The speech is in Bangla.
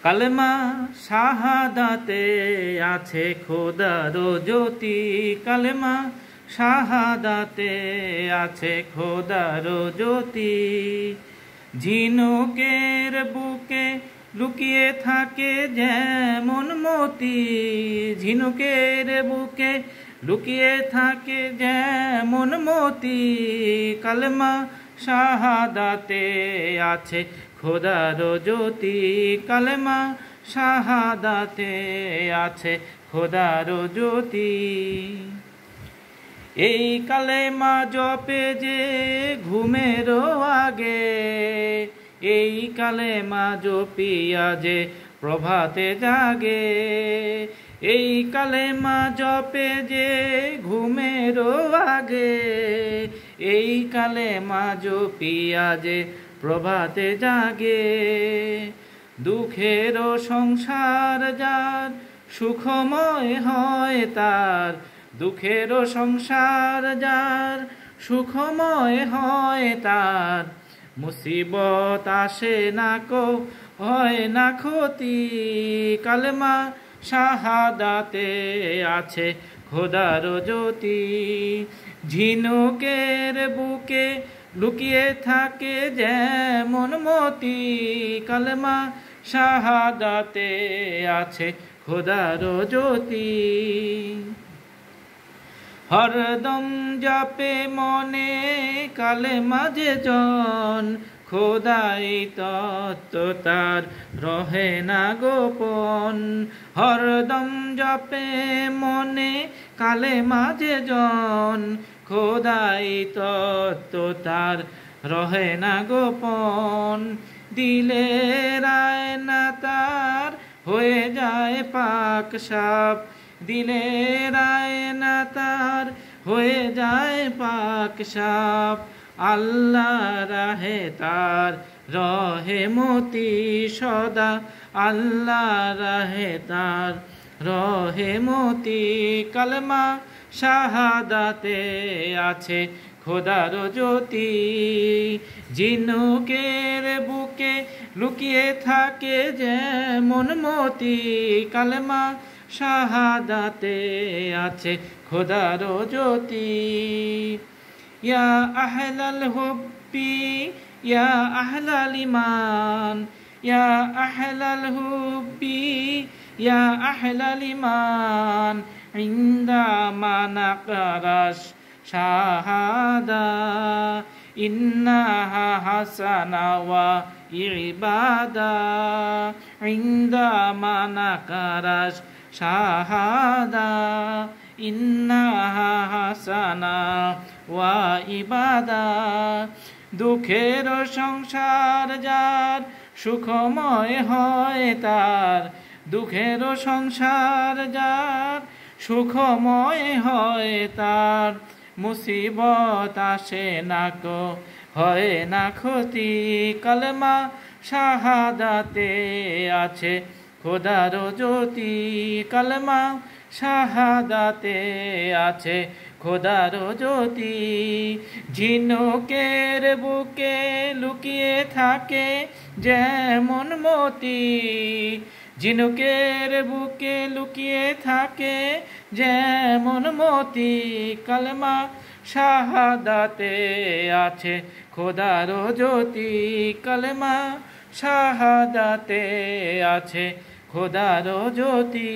কালেমা শাহাদাতে আছে খোদার জ্যোতি, কালেমা শাহাদাতে আছে খোদার জ্যোতি। ঝিনুকের বুকে লুকিয়ে থাকে যেমন মতি, ঝিনুকের বুকে লুকিয়ে থাকে যেমন মতি। কালেমা শাহাদাতে আছে খোদার জ্যোতি, কালেমা শাহাদাতে আছে খোদার জ্যোতি। এই কালেমা জপে যে ঘুমের আগে, এই কালেমা জপিয়া যে প্রভাতে জাগে, এই কালেমা জপে যে ঘুমের আগে, এই কালেমা জপিয়া যে প্রভাতে জাগে। দুঃখের সংসার যার সুখময় হয় তার, দুঃখের সংসার যার সুখময় হয় তার। মুসিবত আসে না কো হয় না ক্ষতি, কালেমা শাহাদাতে আছে খোদার জ্যোতি। ঝিনুকের বুকে লুকিয়ে থাকে যেমন মতি, কালেমা শাহাদাতে আছে খোদার জ্যোতি। হরদম জপে মনে কালেমা যে জন, খোদাই তত্ত্ব তার রহে না গোপন। হরদম জপে মনে কালেমা যে জন, খোদাই তত্ত্ব তার রহে না গোপন। দিলের আয়না তার হয়ে যায় পাক সাফ, দিলের আয়না তার হয়ে যায় পাক সাফ। আল্লাহ রাহে তার রহে মতি সদা, আল্লাহ রাহে তার রহে মতি। কালেমা শাহাদাতে আছে খোদার জ্যোতি। ঝিনুকের বুকে লুকিয়ে থাকে যেমন মতি, কালেমা শাহাদাতে আছে খোদার জ্যোতি। ইয়া আহলাল হুব্বি ইয়া আহলাল ঈমান, ইয়া আহলাল হুব্বি ইয়া আহলাল ঈমান। ইনদামা নাকরাশ শাহাদা ইন্নাহা হাসানা ওয়া ইবাদা। ইনদামা নাকরাশ শাহাদা ইন্নাহা হাসানা ওয়া ইবাদা। দুঃখের সংসার যার সুখময় হয় তার, দুঃখের সংসার যার সুখময় হয় তার। মুসিবত আসে না কো হয় না ক্ষতি, কালেমা শাহাদাতে আছে খোদার জ্যোতি। কালেমা শাহাদাতে আছে খোদার জ্যোতি। ঝিনুকের বুকে লুকিয়ে থাকে যেমন মতি, ঝিনুকের বুকে লুকিয়ে থাকে যেমন মতি। কালেমা শাহাদাতে আছে খোদার জ্যোতি, কালেমা শাহাদাতে আছে খোদার জ্যোতি।